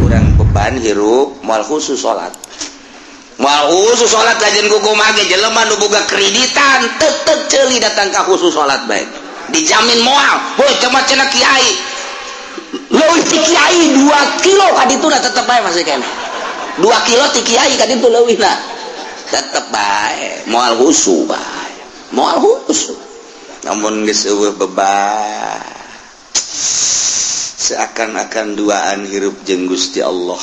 kurang beban hirup moal khusus salat lajen kukumaha ge jelema nu boga kreditan tetep ceuli datang ka khusus salat bae dijamin moal boy cuma cenah kiai leuwih ti kiai 2 kilo ka dituna tetep bae masih keneh 2 kilo ti kiai ka ditu leuwihna tetep bae moal khusus bae moal khusus namun geus eueuh beban seakan-akan duaan hirup jeung Gusti Allah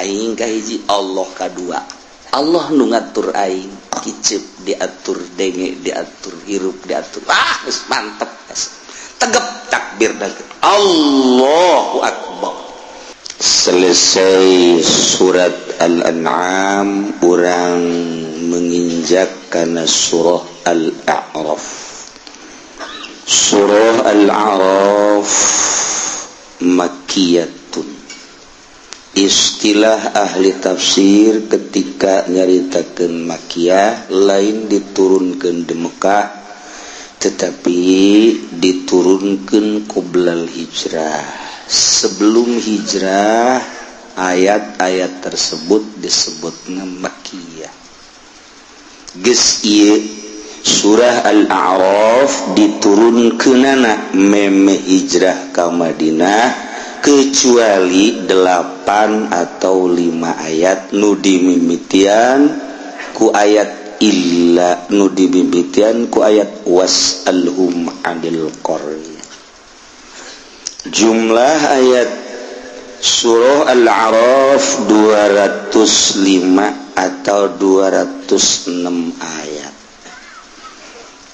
aing kahiji Allah kadua Allah nu ngatur aing kicep diatur denge diatur hirup diatur geus mantep tegep takbir dah Allahu akbar selesai surat Al-An'am urang menginjak kana surah Al-A'raf. Surah Al-A'raf Makkiyatun. Istilah ahli tafsir ketika nyaritakeun Makkiyah lain diturunkeun di Mekah tetapi diturunkeun qoblal hijrah. Sebelum hijrah ayat-ayat tersebut disebutna Makkiyah. Geus ieu surah Al-A'raf diturunkeunana meme hijrah ka Madinah kecuali 8 atau 5 ayat nu dimimitian ku ayat illa nu dimimitian ku ayat was'alhum 'anil qarni. Jumlah ayat surah Al-A'raf 205 atau 206 ayat.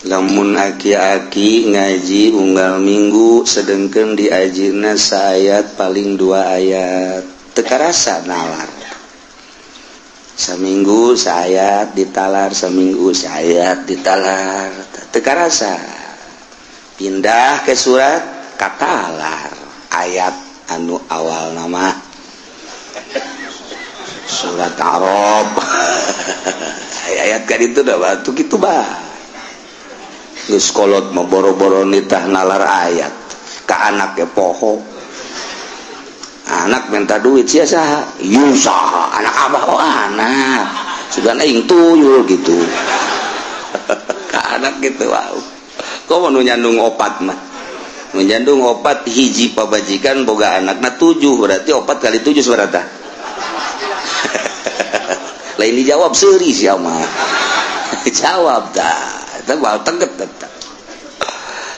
Lamun aki-aki ngaji unggal minggu sedengkeun diajina saayat paling 2 ayat teu karasa nalar. Saminggu saayat ditalar, saminggu saayat ditalar teu karasa. Pindah ke surat katalar ayat anu awal nama surat Arab. Ayat kan itu dah batu gitu bah. Geus kolot mah boro-boro nitah nalar ayat ka anak ge poho. Anak minta duit sia saha? Ieu saha? Anak abah oh anak. Sugan aing tuyul gitu. Ka anak gitu wow. Kok nu nyandung opat mah. Nu nyandung opat hiji pabajikan boga anakna 7 berarti 4 kali 7 seberapa? Lain dijawab seuri sia mah. Jawab dah. Tebal teget tetap.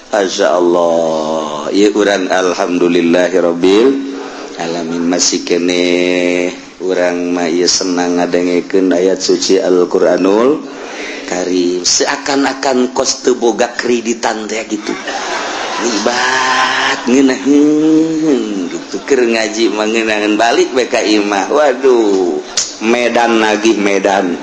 Masya Allah. Ya urang alhamdulillahirabbil alamin masih kene urang mah ieu senang ngadengekeun ayat suci Al-Qur'anul Karim seakan-akan kos teu boga kreditan teh gitu. Libat ngeunaheun gitu keur ngaji mah ngeunaheun balik bae ka imah. Waduh, Medan nagih Medan.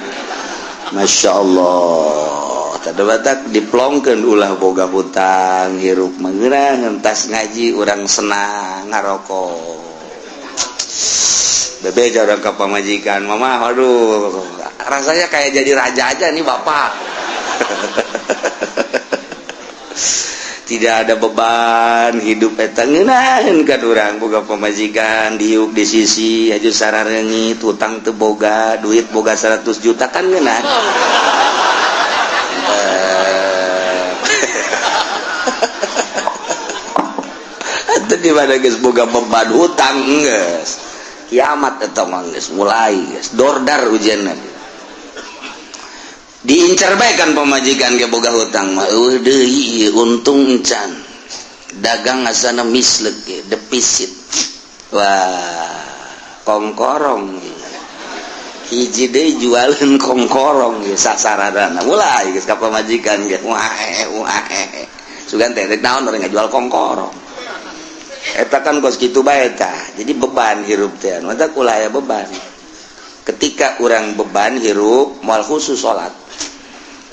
Masya Allah. Tadabatak diplongkeun ulah boga hutang hirup mengeurang entas ngaji urang senang ngarokok. Bebe jarang ka pamajikan mama aduh rasanya kayak jadi raja aja nih bapak. Tidak ada beban hidup eta ngeunaheun ka urang boga pamajikan diuk di sisi aju sarareungit hutang teu boga duit boga 100 juta kan ngeunah. Di mana geus boga beban hutang geus kiamat eta mah geus mulai geus dordar ujianna diincar bae kan pamajikan ge boga hutang mah eueuh deui untung encan dagang asana misleuk ge defisit wah kongkorong hiji deui jualan kongkorong ge sasaradana mulai geus ka pamajikan ge wae sugan teh naon urang ngajual kongkorong eta kan kos kitu bae tah jadi beban hirup teh mata kulaya beban ketika urang beban hirup moal khusus salat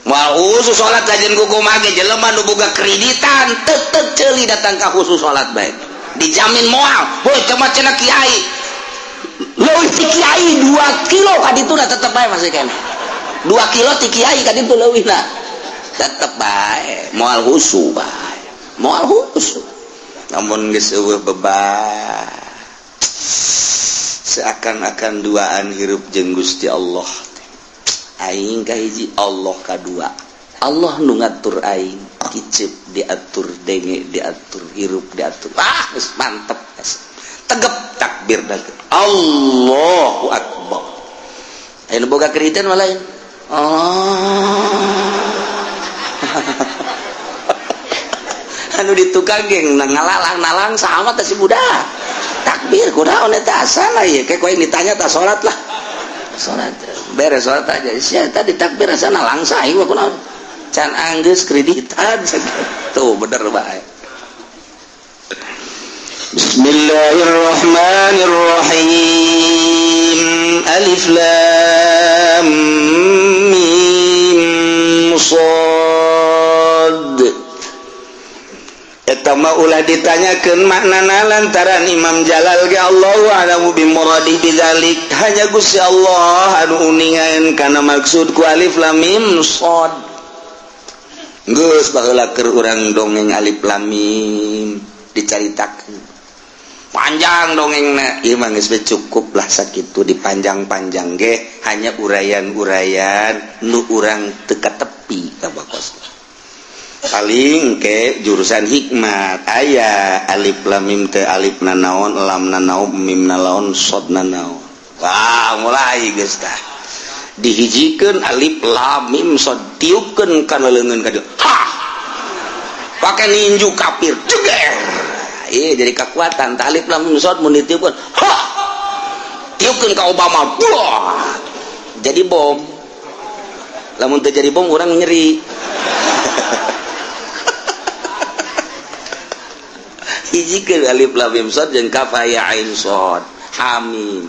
lajen kukumaha ge jelema nu boga kreditan tetep ceuli datang ka khusus salat bae dijamin moal boy cuma cenah kiai leuwih ti kiai 2 kilo ka dituna tetep bae masih keneh 2 kilo ti kiai ka ditu leuwihna tetep bae moal khusus bae moal khusus namun geus eueuh beban seakan-akan duaan hirup jeung Gusti Allah. Aing kahiji, Allah kadua. Allah nu ngatur aing, kicip diatur, denge diatur, hirup diatur. Geus mantep. Tegep takbir dah. Allahu akbar. Aya boga keriten lain. Anu di tukang geng ngalalang-nalang sama teh si budak. Takbir kunaon eta asal ieu? Kayak koe ditanya tah salat lah. Salat beres salat aja. Sia tadi takbir asana langsa aing mah kunaon? Can anggeus kreditan tuh bener bae. Bismillahirrahmanirrahim. Alif lam mim shad. Eta mah ulah ditanyakeun maknana lantaran Imam Jalal ge Allahu a'lamu bi muradih bidzalik. Hanya Gusti Allah anu uningan kana maksud ku alif lam mim shad. Geus baheula keur urang dongeng alif lam mim dicaritakeun. Panjang dongengna, ieu mah geus cukup lah sakitu dipanjang-panjang ge hanya urayan-urayan nu urang teu katepi ka bakosna. Paling ke jurusan hikmat aya alif lam mim teh alif na naon, lam na naon, mim na naon, shad na naon. Wah, mulai geus tah. Dihijikeun alif lam mim shad tiupkeun kana leungeun ka dieu. Ha! Pake ninju kafir jeger. Ieu jadi kekuatan tah alif lam mim shad mun ditiupkeun. Ha! Tiupkeun ka Obama. Wah! Jadi bom. Lamun teu jadi bom urang nyeri. Hijikeun alif lam mim shad jeung kaf ya ain shad hamim.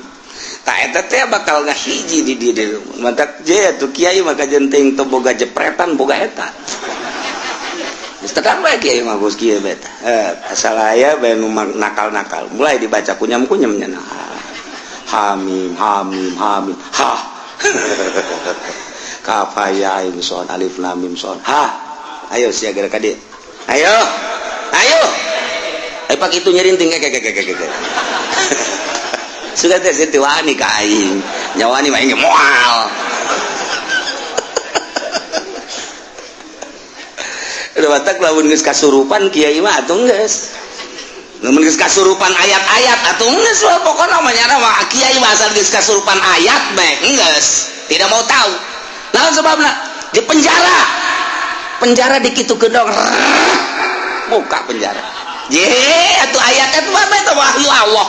Tak eta teh bakal ngahiji di dieu mantak je atuh kiai maka jenteng teu boga jepretan boga eta. Geus tedang bae kiai mah bos kieu beta. Asal aya bae nu nakal-nakal mulai dibaca kunyam-kunyam nya. Hamim hamim hamim. Ha. Kaf ya ain shad alif lam mim shad. Ha. Ayo siaga ka dieu. Ayo. Ayo. Pak itu nyerinting kayak sudah teh situ wani kain nyawani mah ingin moal udah batak lamun geus kasurupan kiai mah atuh geus lamun geus kasurupan ayat-ayat atuh geus pokona mah nyana mah kiai mah asal geus kasurupan ayat bae geus tidak mau tahu naon sebabna di penjara dikitukeun dong buka penjara atuh ayat itu apa itu wahyu Allah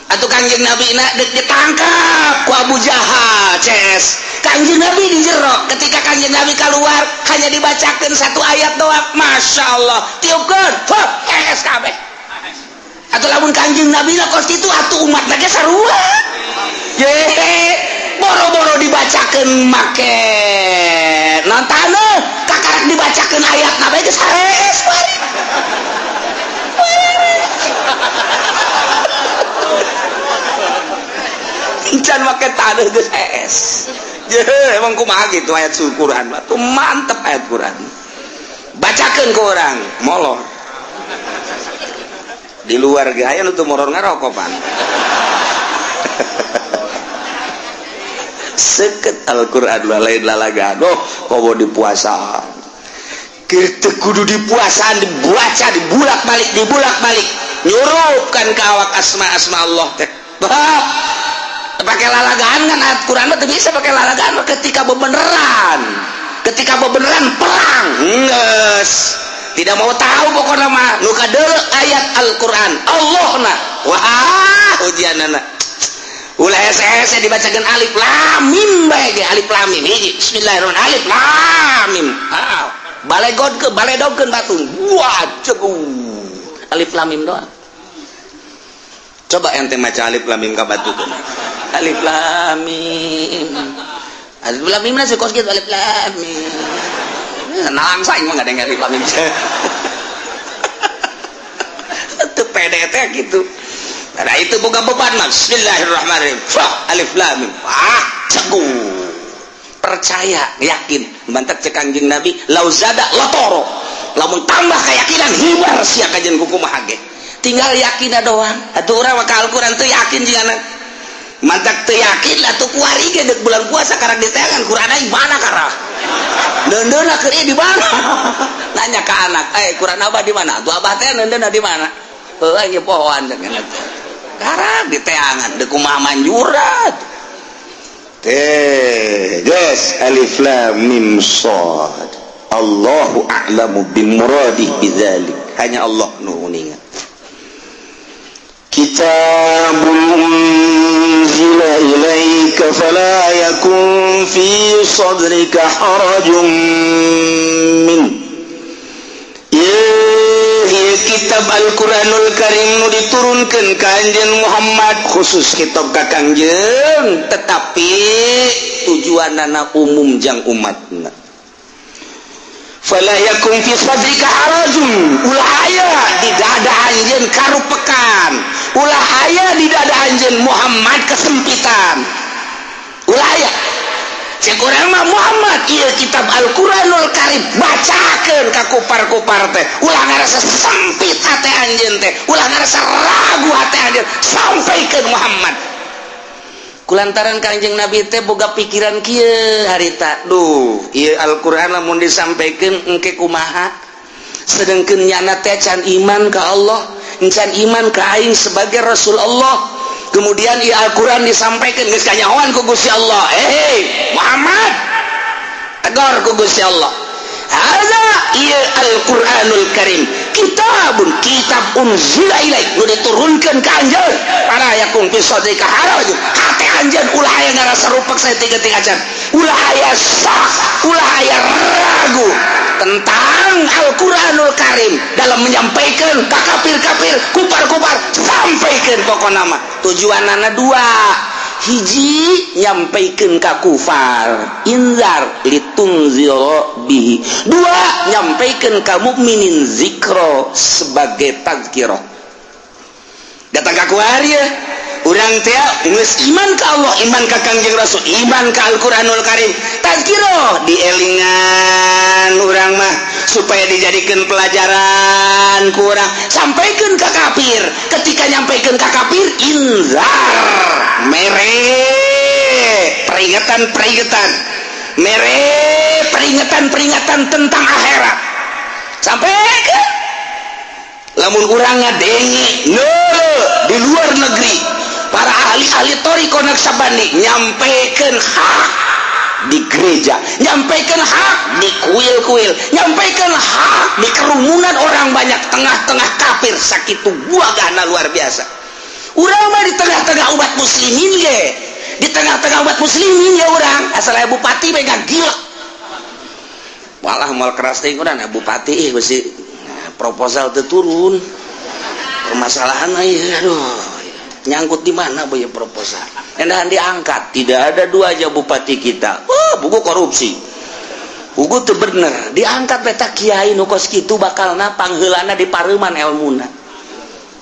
atuh kanjeng Nabi nak ditangkap ku Abu Jahal ces kanjeng Nabi di jero ketika kanjeng Nabi keluar hanya dibacakan satu ayat doang Masya Allah tiupkeun kabeh atuh lamun kanjeng Nabi lah kos kitu atuh umat lagi sarua boro-boro dibacakan make nonton kakarak dibacakan ayat nabi geus saes Incan make taneuh geus es. Emang kumaha gitu ayat Quran mah. Tuh mantep ayat Quran. Bacakeun ku urang, molor. Di luar ge aya nu teu molor ngarokopan. Seket Al-Qur'an lain lalagan. Kobo dipuasaan. Kitu kudu dipuasaan dibaca dibulak-balik nyurupkan ka awak asma-asma Allah teh. Pakai lalagaan kan ayat Quran mah bisa pakai lalagaan ketika bebeneran perang geus tidak mau tahu pokoknya mah nu kadeuleu ayat Al-Qur'an Allahna wah ujianana ulah hese dibacakeun alif lam mim bae ge alif lam mim hiji bismillahirrahmanirrahim alif lam mim baledogkeun batung wah cegung alif lam mim doang coba ente maca alif lam mim ka batukeun alif lam mim nah sekos gitu alif lam mim nalang saing mah enggak ada alif lam mim itu PDT gitu nah itu bukan beban mah bismillahirrahmanirrahim alif lam mim cegung percaya yakin bantak cek Kanjeng Nabi lauzada latoro lamun tambah keyakinan hibar sia kajian kuku mah ge tinggal yakin doang atuh urang mah ka Al-Qur'an teu yakin jigana mantak teu yakin lah tuh kuari ge deuk bulan puasa karang diteangan Quran aing mana karah neundeuna keur ieu di mana nanya ke anak Quran abah di mana tuh abah teh neundeuna di mana heuh ieu pohoan cenah teh karang diteangan deuk kumaha manjurat teh geus alif lam mim shad Allahu a'lamu bimuradihi bidzalik hanya Allah nu uningan kitabun unzila ilaika fala yakun fi sadrika harajun min ieu kitab Al-Qur'anul Karim nu diturunkeun ka anjeun Muhammad khusus kitab ka Kangjeng tetapi tujuanana umum jang umatna fala yakum fi sadrika harajun ulah aya di dada anjeun karupekan ulah aya di dada anjeun Muhammad kesempitan ulah aya cek urang mah Muhammad ieu kitab Al-Qur'anul Karim bacakeun ka kupar-kupar teh ulah ngarasa sempit hate anjeun teh ulah ngarasa ragu hate anjeun sampaikeun Muhammad kulantaran Kanjeng Nabi teh boga pikiran kieu harita duh ieu Al-Qur'an lamun disampaikeun engke kumaha sedengkeun nyana teh can iman ka Allah can iman ka aing sebagai Rasul Allah kemudian ieu Al-Qur'an disampaikeun geus kanyahoan ku Gusti Allah Muhammad tegur ku Gusti Allah hadza ieu Al-Qur'anul Karim kitab unzila ilaik nu diturunkeun ka anjeun para yakum fi sadrika haraj hate anjeun ulah aya ngarasa rupek saeutik-eutik acan ulah aya sak ulah aya ragu tentang Al-Qur'anul Karim dalam menyampaikan ka kafir-kafir kupar-kupar sampaikan pokona mah tujuanana dua hiji nyampaikeun ka kufar inzar litunzira bihi dua nyampaikeun ka mukminin zikra sebagai tazkirah datang ka kuari urang teh geus iman ka Allah iman ka Kangjeng Rasul iman ka Al-Qur'anul Karim tazkirah dielingan urang mah supaya dijadikan pelajaran ku urang sampaikeun ka kafir ketika nyampaikeun ka kafir inzar mere peringatan mere peringatan tentang akhirat sampaikeun lamun urang ngadenge di luar negeri para ahli-ahli thariqah Naqsabandi nyampaikeun hak di gereja nyampaikeun hak di kuil-kuil nyampaikeun hak di kerumunan orang banyak tengah-tengah kafir sakitu buagana luar biasa urang mah di tengah-tengah umat muslimin ge di tengah-tengah umat muslimin ya urang asal aya bupati bae gila walah moal keras teh urang bupati besi proposal teu turun permasalahan aduh nyangkut di mana boy proposal endahan diangkat tidak ada dua aja bupati kita buku korupsi buku teu bener diangkat beta kiai nu kos kitu bakalna pangheulana di pareuman elmuna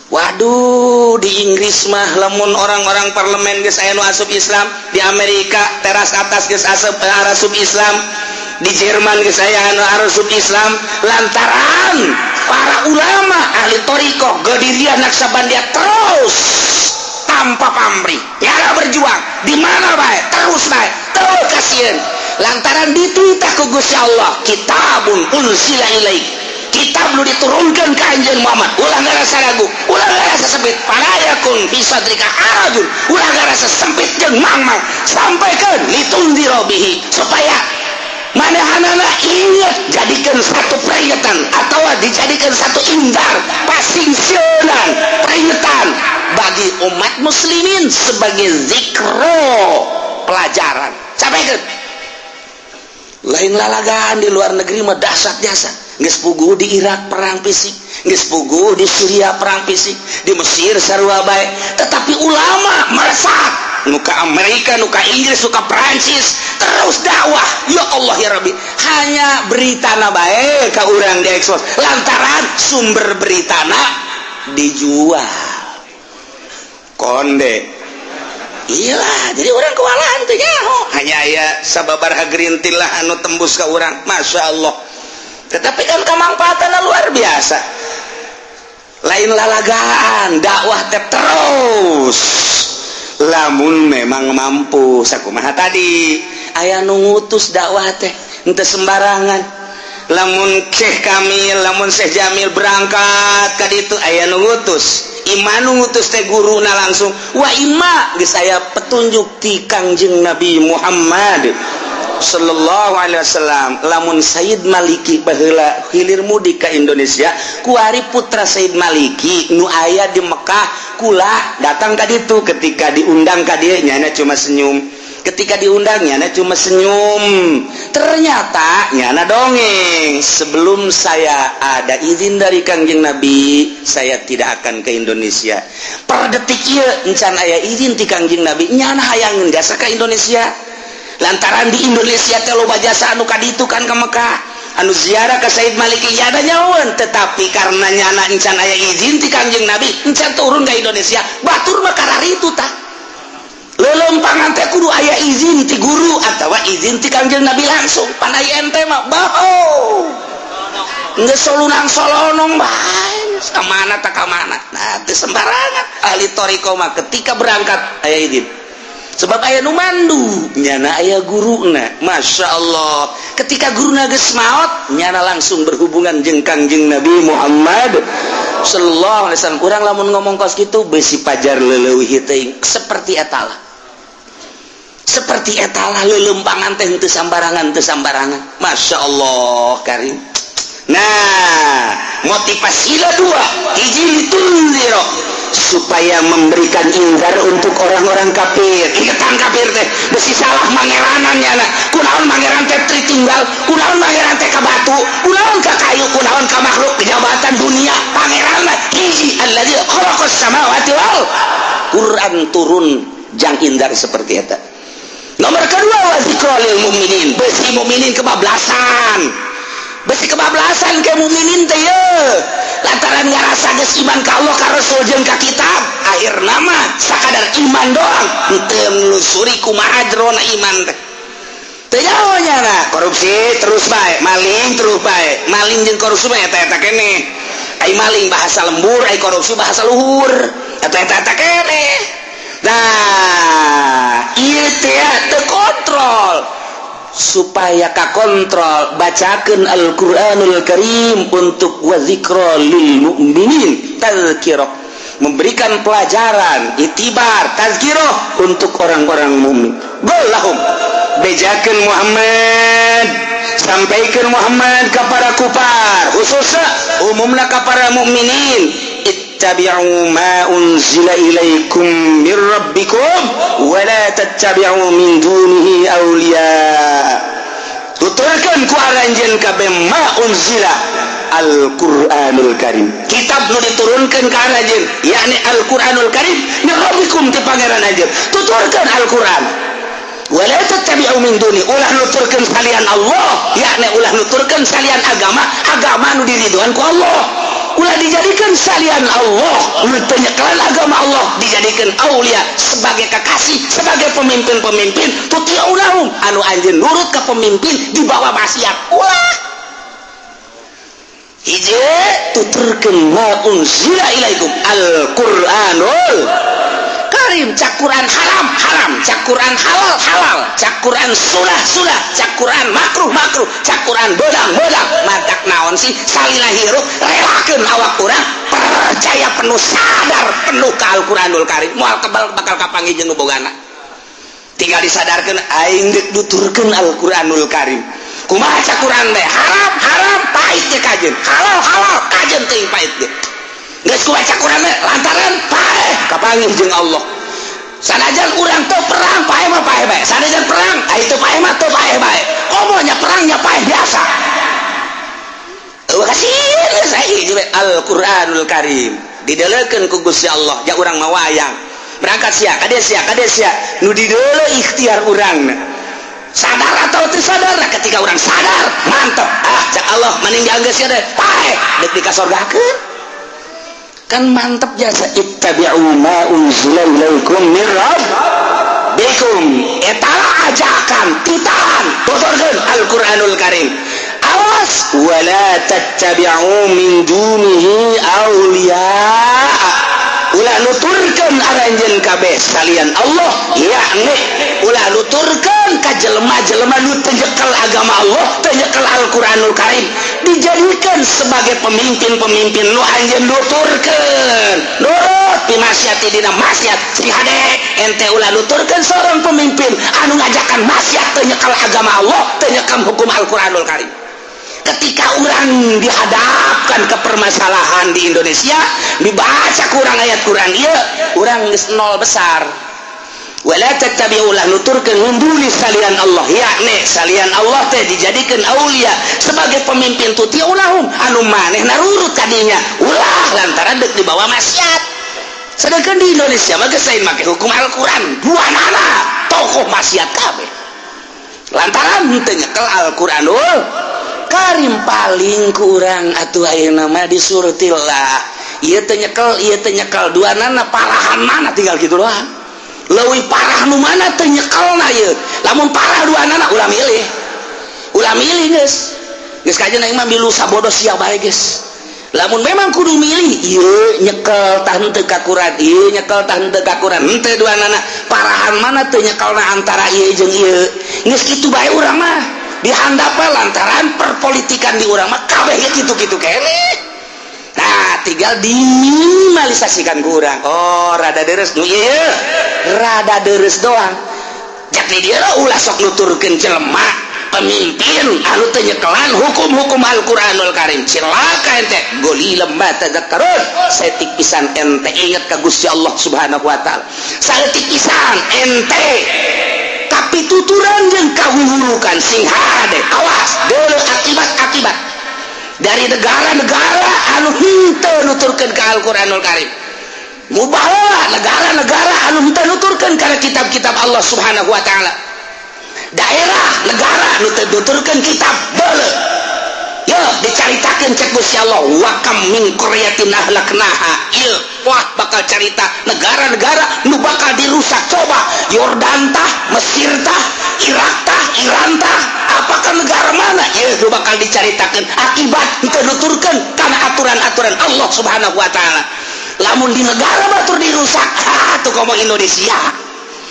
waduh di Inggris mah lamun orang-orang parlemen geus aya nu asup Islam di Amerika teras atas geus asup Islam di Jerman geus aya nu asup Islam lantaran para ulama ahli thariqah Qadiriyah Naqsabandiyah terus tanpa pamrih nyara berjuang di mana bae terus bae terus kasieun lantaran dititah ku Gusti Allah kitabun unzila ilaik kitab nu diturunkeun ka anjeun Muhammad ulah ngarasa ragu ulah ngarasa sempit panayakun fi sadrika harajun ulah ngarasa sempit jeung mangmang sampaikeun litunzira bihi supaya manahanana ingat jadikan satu peringatan atau dijadikan satu indar pasingsieunan peringatan bagi umat muslimin sebagai zikro pelajaran sampaikan lain lalagaan di luar negeri mah dahsyat jasa geus puguh di Irak perang fisik geus puguh di Suriah perang fisik di Mesir sarua bae tetapi ulama meresat nuka Amerika nuka Inggris nuka Prancis terus dakwah ya Allah ya Rabbi hanya beritana bae ka urang diekspos lantaran sumber beritana dijual konde iyalah jadi orang kewalahan teh nyaho hanya aya sababaraha gerintil lah anu tembus ka urang Masya Allah tetapi kan kemanfaatanna luar biasa lain lalagaan dakwah teh terus lamun memang mampu sakumaha tadi aya nu ngutus dakwah teh henteu sembarangan. Lamun Syekh Kamil, lamun Syekh Jamil berangkat ka ditu aya nu ngutus. Imam nu ngutus teh guruna langsung. Wa imma geus aya petunjuk ti Kangjeng Nabi Muhammad sallallahu alaihi wasallam. Lamun Sayyid Maliki baheula hilir mudik ka Indonesia ku ari putra Sayyid Maliki nu aya di Mekah kula datang ka ditu. Ketika diundang ka dieu nyana cuma senyum. Ketika diundangnya nyana cuma senyum. Ternyata nyana dongeng. Sebelum saya ada izin dari Kangjeng Nabi, saya tidak akan ke Indonesia. Per detik ieu encan aya izin ti Kangjeng Nabi, nyana hayang jasa ka Indonesia. Lantaran di Indonesia teh loba jasa anu kaditu kan ka Mekah. Anu ziarah ke Sayyid Maliki nya ada nyawan, tetapi karena nyana encan aya izin ti Kangjeng Nabi, encan turun ka Indonesia. Batur mah kararitu tah. Lelempangan teh kudu aya izin ti guru atawa izin ti Kangjeng Nabi langsung. Panai ente mah baho geus solunang solonong bae kamana tak kamana. Nah teu sembarangan ahli toriko mah ketika berangkat aya izin sebab aya nu mandu nyana aya guruna. Masya Allah ketika guruna geus maot nyana langsung berhubungan jeung Kangjeng Nabi Muhammad sallallahu alaihi wasallam. Urang lamun ngomong kos kitu besi pajar leuleuwih teuing seperti eta lah. Seperti etalah lelempangan teh teu sambarangan. Masya Allah karim. Nah motivasilah dua, hiji tunziro supaya memberikan inzar untuk orang-orang kafir. Ingetan kafir teh besi salah mangeranannya na kunaon mangeran teh tritinggal, kunaon mangeran teh ka batu, kunaon ka kayu, kunaon ka makhluk jabatan dunia. Pangeranna hiji allazi khalaqas samawati wal Quran turun jang inzar seperti eta. Nomor kedua wa zikrul mukminin, besi mukminin kebablasan. Besi kebablasan ke mukminin teh ye. Lantaran ngarasa geus iman ka Allah ka Rasul jeung ka kitab, akhirna mah sakadar iman doang, teu nelusuri kumaha jerona iman teh. Teu nyaho nyana, korupsi terus bae, maling terus bae. Maling jeung korupsi mah eta keneh. Ai maling bahasa lembur, ai korupsi bahasa luhur. Eta keneh. Nah ieu teh teu kontrol. Supaya kakontrol bacakeun Al-Qur'anul Karim untuk wazikra lil mu'minin tazkirah, memberikan pelajaran itibar tazkirah untuk orang-orang mukmin. Golahum bejakeun Muhammad, sampaikan Muhammad kepada kufar khususnya umumna ka para mukminin. Ittabi'u ma unzila ilaikum min rabbikum wa la tattabi'u min dunihi awliya. Tuturkeun ku aranjeun kabeh ma unzila Al-Qur'anul Karim, kitab nu diturunkeun ka aranjeun yakni Al-Qur'anul Karim min rabbikum ti pangeran ajeun. Tuturkeun Al-Qur'an wala tattabi'u min duni, ulah nuturkeun salian Allah yakni ulah nuturkeun salian agama nu diridhoan ku Allah. Ulah dijadikan salian Allah, menyekelan agama Allah, dijadikan aulia sebagai kekasih, sebagai pemimpin-pemimpin. Tuti'unahum anu anjeun nurut ke pemimpin di bawah maksiat. Ulah hiji tuturkeun ma unzila ilaikum Al-Qur'anul Karim, cak Quran haram, cak Quran halal, cak Quran sunnah, cak Quran makruh, cak Quran bodang. Matak naon sih salila hirup relakeun awak urang percaya penuh, sadar penuh ka Al-Qur'anul Karim, moal bakal kapanggih jeung bogana. Tinggal disadarkeun aing geus nuturkeun Al-Qur'anul Karim. Kumaha cak Quran teh? Haram, pahit teh kajeun. Halal, kajeun teuing pahit teh. Geus kumaha cak Quran teh lantaran paeh kapanggih jeung Allah. Sanajan urang teu perang paeh mah paeh bae. Sanajan perang, teu paeh mah teu paeh bae. Komonya perangnya paeh biasa. Kasih saya Al-Qur'anul Karim didelekeun ku Gusti Allah, ja urang mah wayang. Berangkat sia, kade sia. Nu dideuleu ikhtiar urangna. Sadar atau teu sadar? Ketika urang sadar, mantep. Cak Allah mending dianggeus sia teh paeh deuk dikasorgakeun. Kan mantep jasa. Ittabi'u ma unzila ilaikum min rabbikum, eta ajakan titaan tuturkeun Al-Qur'anul Karim. Awas wala tattabi'u min dunihi awliya, ulah nuturkeun aranjeun kabeh salian Allah yakni ulah nuturkeun ka jelema-jelema nu teu nyekel agama Allah teu nyekel Al-Qur'anul Karim dijadikan sebagai pemimpin-pemimpin nu anjeun nuturkeun nurut pimaksiat dina maksiat si hade ente ulah nuturkeun seorang pemimpin anu ngajakan maksiat teu nyekel agama Allah teu nyekel hukum Al-Qur'anul Karim. Ketika orang dihadapkan ke permasalahan di Indonesia dibaca kurang ayat Quran ieu urang geus nol besar. Wala tattabi'u ulah nuturkeun min duni salian Allah yakni salian Allah teh dijadikan aulia sebagai pemimpin tuti'unahum anu maneh narurut kadinya ulah lantaran deuk dibawa maksiat. Sedangkan di Indonesia mah geus lain make hukum Al-Qur'an duanana tokoh maksiat kabeh. Lantaran teu nyekel Al-Qur'anul Karim paling kurang atuh ayeuna mah disurtillah ieu teh nyekel duanana parahan mana tinggal kitu doang leuwih parah nu mana teu nyekelna ieu lamun parah duanana ulah milih geus kajeuna imam milu sabodo sia bae geus lamun memang kudu milih ieu nyekel tah henteu ka Quran ieu nyekel tah henteu ka Quran henteu duanana parahan mana teu nyekelna antara ieu jeung ieu geus kitu bae urang mah dihandapna lantaran perpolitikan di urang mah kabeh kitu-kitu keneh. Nah, tinggal diminimalisasikan ku urang. Oh, rada deres nu ieu. Rada deres doang. Jadi dia ulah sok nuturkeun jelema pemimpin anu teu nyekelan hukum-hukum Al-Qur'anul Karim. Cilaka ente goli lemah tadzakkarun. Saeutik pisan ente inget ka Gusti Allah Subhanahu wa taala. Saeutik pisan ente kapituturan jeung kahuhurukan sing hade awas deuleu akibat-akibat dari negara-negara anu henteu nuturkeun ka Al-Qur'anul Karim mubahala negara-negara anu henteu nuturkeun kana kitab-kitab Allah Subhanahu wa taala daerah negara nu teu nuturkeun kitab beuleu ya dicaritakeun cek Gusti Allah wa kam min qaryatin ahlaknaha ieu wah bakal carita negara-negara nu bakal dirusak coba Yordan tah Mesir tah Irak tah Iran tah apakah negara mana ieu nu bakal dicaritakeun akibat teu nuturkeun kana aturan-aturan Allah Subhanahu wa taala lamun di negara batur dirusak atuh komo Indonesia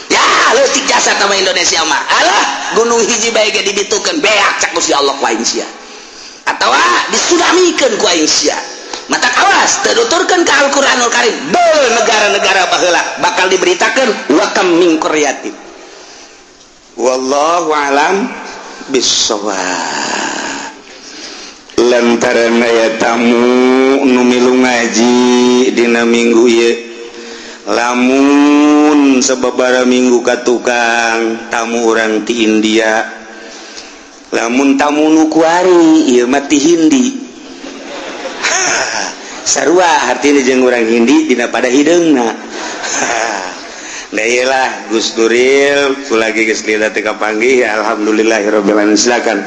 ya leutik jasa sama Indonesia mah alah gunung hiji bae ge dibitukeun beak cak Gusti Allah ku aing sia atawa disunamikeun ku aing sia mata awas teu nuturkeun ka Al-Qur'anul Karim beul negara-negara baheula bakal diberitakeun wa kam min qaryatin wallahu alam bissawab. Lantaran aya tamu nu milu ngaji dina minggu ieu lamun sababaraha minggu ka tukang tamu urang ti India lamun tamu nu kuari ieu mah ti Hindi sarua artina jeung urang Hindi dina pada hideungna da ieu lah Gus Duril kulagi geus lila teu kapanggih alhamdulillahirabbil alamin silakan.